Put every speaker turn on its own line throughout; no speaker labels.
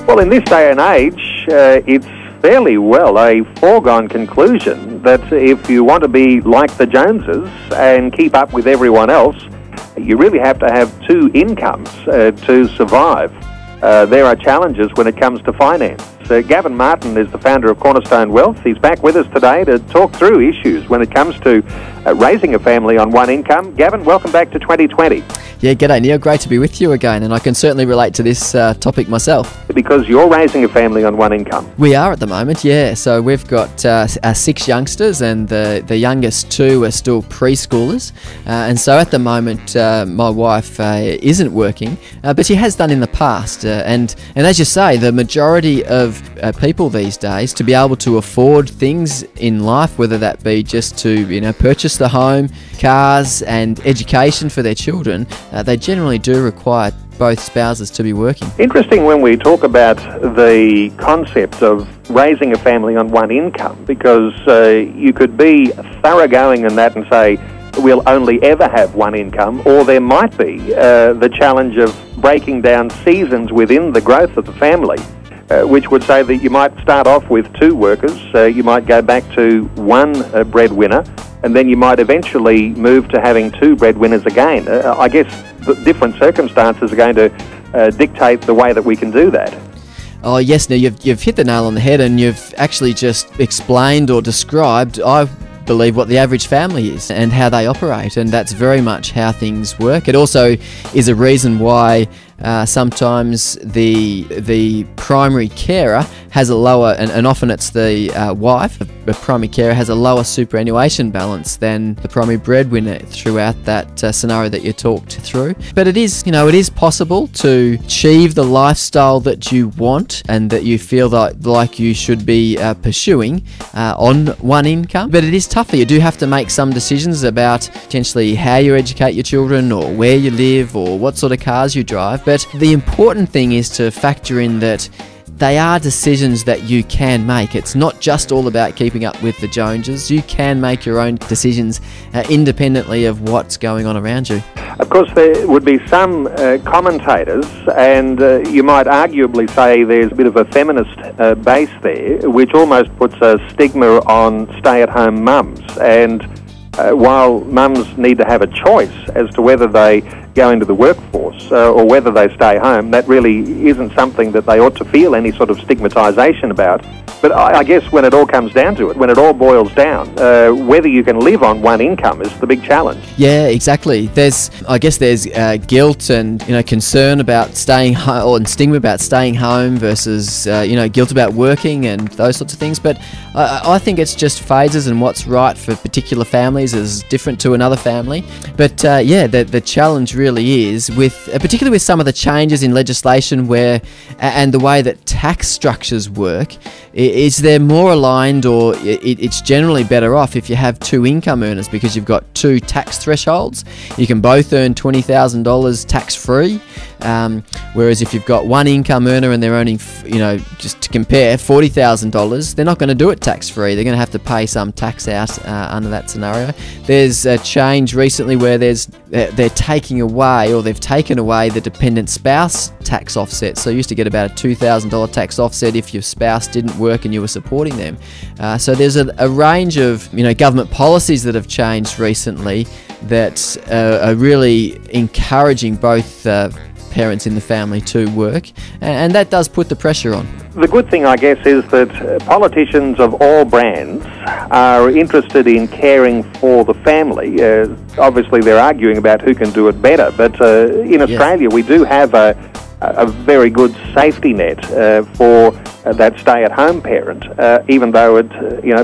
Well, in this day and age, it's fairly well a foregone conclusion that if you want to be like the Joneses and keep up with everyone else, you really have to have two incomes to survive. There are challenges when it comes to finance. Gavin Martin is the founder of Cornerstone Wealth. He's back with us today to talk through issues when it comes to raising a family on one income. Gavin, welcome back to 2020.
Yeah, g'day Neil, great to be with you again, and I can certainly relate to this topic myself.
Because you're raising a family on one income.
We are at the moment, yeah. So we've got 6 youngsters, and the youngest 2 are still preschoolers. And so at the moment, my wife isn't working, but she has done in the past. And as you say, the majority of people these days, to be able to afford things in life, whether that be just to purchase the home, cars, and education for their children, they generally do require both spouses to be working. Interesting
when we talk about the concept of raising a family on one income, because you could be thoroughgoing in that and say we'll only ever have one income, or there might be the challenge of breaking down seasons within the growth of the family, which would say that you might start off with 2 workers, you might go back to one breadwinner, and then you might eventually move to having 2 breadwinners again. I guess the different circumstances are going to dictate the way that we can do that.
Oh yes, now you've hit the nail on the head, and you've actually just explained or described, I believe, what the average family is and how they operate, and that's very much how things work. It also is a reason why sometimes the primary carer has a lower, and often it's the wife, the primary carer has a lower superannuation balance than the primary breadwinner throughout that scenario that you talked through. But it is, it is possible to achieve the lifestyle that you want and that you feel like you should be pursuing on one income. But it is tougher. You do have to make some decisions about potentially how you educate your children, or where you live, or what sort of cars you drive. But the important thing is to factor in that they are decisions that you can make. It's not just all about keeping up with the Joneses. You can make your own decisions independently of what's going on around you.
Of course, there would be some commentators, and you might arguably say there's a bit of a feminist base there, which almost puts a stigma on stay-at-home mums. And while mums need to have a choice as to whether they go into the workforce or whether they stay home, that really isn't something that they ought to feel any sort of stigmatisation about. But I guess when it all comes down to it, when it all boils down, whether you can live on one income is the big challenge.
Yeah, exactly. I guess there's guilt and concern about staying home, and stigma about staying home versus guilt about working and those sorts of things. But I think it's just phases, and what's right for particular families is different to another family. But yeah, the challenge really is particularly with some of the changes in legislation and the way that tax structures work. Is there more aligned, or it's generally better off if you have 2 income earners, because you've got 2 tax thresholds. You can both earn $20,000 tax-free, whereas if you've got 1 income earner and they're earning, just to compare, $40,000, they're not going to do it tax-free. They're going to have to pay some tax out under that scenario. There's a change recently where they're taking away, or they've taken away, the dependent spouse tax offset. So you used to get about a $2,000 tax offset if your spouse didn't work and you were supporting them. So there's a range of government policies that have changed recently that are really encouraging both parents in the family to work, and that does put the pressure on.
The good thing, I guess, is that politicians of all brands are interested in caring for the family. Obviously, they're arguing about who can do it better, but in Australia, we do have a very good safety net for that stay-at-home parent, even though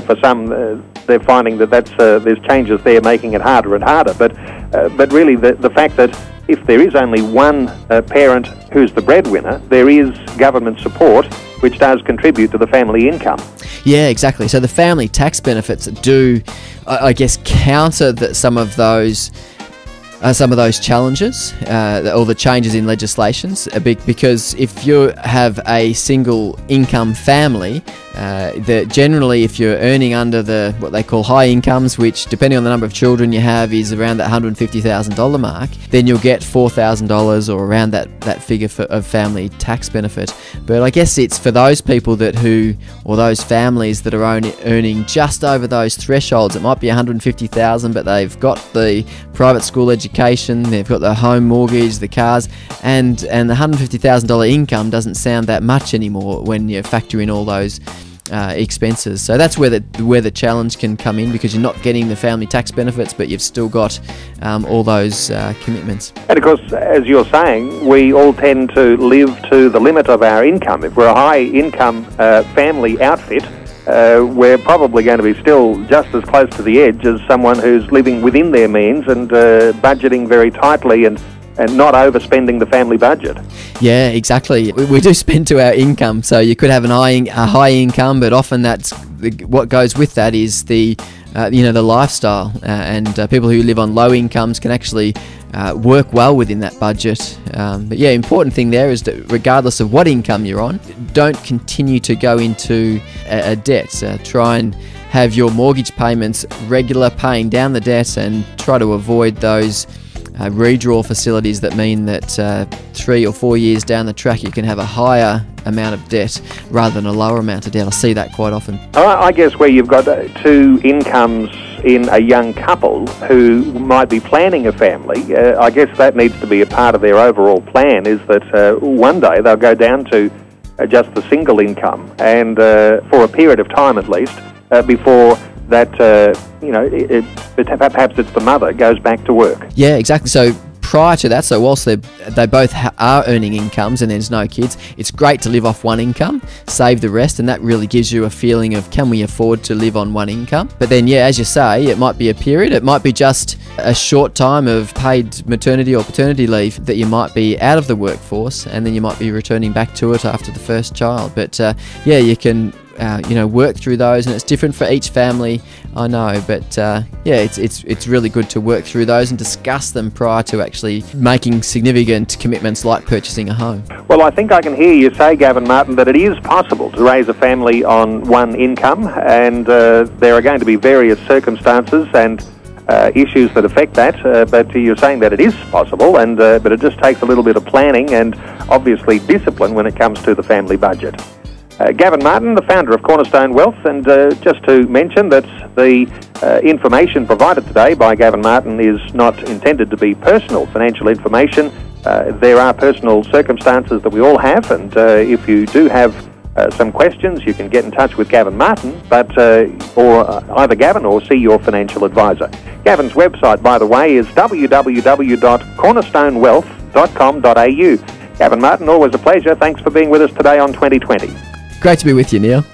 for some they're finding that there's changes there making it harder and harder. But really, the fact that if there is only one parent who's the breadwinner, there is government support which does contribute to the family income.
Yeah, exactly. So the family tax benefits do, I guess, counter some of those challenges or the changes in legislations, because if you have a single income family, that generally, if you're earning under what they call high incomes, which depending on the number of children you have is around that $150,000 mark, then you'll get $4,000 or around that figure of family tax benefit. But I guess it's for those people or those families that are earning just over those thresholds. It might be $150,000, but they've got the private school education, they've got the home mortgage, the cars, and the $150,000 income doesn't sound that much anymore when you factor in all those expenses. So that's where the challenge can come in, because you're not getting the family tax benefits, but you've still got all those commitments.
And of course, as you're saying, we all tend to live to the limit of our income. If we're a high income family outfit, we're probably going to be still just as close to the edge as someone who's living within their means and budgeting very tightly and not overspending the family budget. Yeah,
exactly. We do spend to our income, so you could have a high income, but often what goes with that is the lifestyle, and people who live on low incomes can actually work well within that budget. But yeah, important thing there is that regardless of what income you're on, don't continue to go into a debt. Try and have your mortgage payments regular, paying down the debt, and try to avoid those redraw facilities that mean that 3 or 4 years down the track you can have a higher amount of debt rather than a lower amount of debt. I see that quite often.
I guess where you've got two incomes in a young couple who might be planning a family, I guess that needs to be a part of their overall plan, is that one day they'll go down to just the single income, and for a period of time at least, before that, perhaps it's the mother goes back to work.
Yeah, exactly. So prior to that, so whilst they both are earning incomes and there's no kids, it's great to live off one income, save the rest, and that really gives you a feeling of, can we afford to live on one income? But then, yeah, as you say, it might be a period, it might be just a short time of paid maternity or paternity leave that you might be out of the workforce, and then you might be returning back to it after the first child. But yeah, you can work through those, and it's different for each family, I know, but yeah, it's really good to work through those and discuss them prior to actually making significant commitments like purchasing a home.
Well, I think I can hear you say, Gavin Martin, that it is possible to raise a family on one income, and there are going to be various circumstances and issues that affect that, but you're saying that it is possible, and but it just takes a little bit of planning and obviously discipline when it comes to the family budget. Gavin Martin, the founder of Cornerstone Wealth, and just to mention that the information provided today by Gavin Martin is not intended to be personal financial information. There are personal circumstances that we all have, and if you do have some questions, you can get in touch with Gavin Martin, or either Gavin or see your financial advisor. Gavin's website, by the way, is www.cornerstonewealth.com.au. Gavin Martin, always a pleasure. Thanks for being with us today on 2020.
Great to be with you, Neil.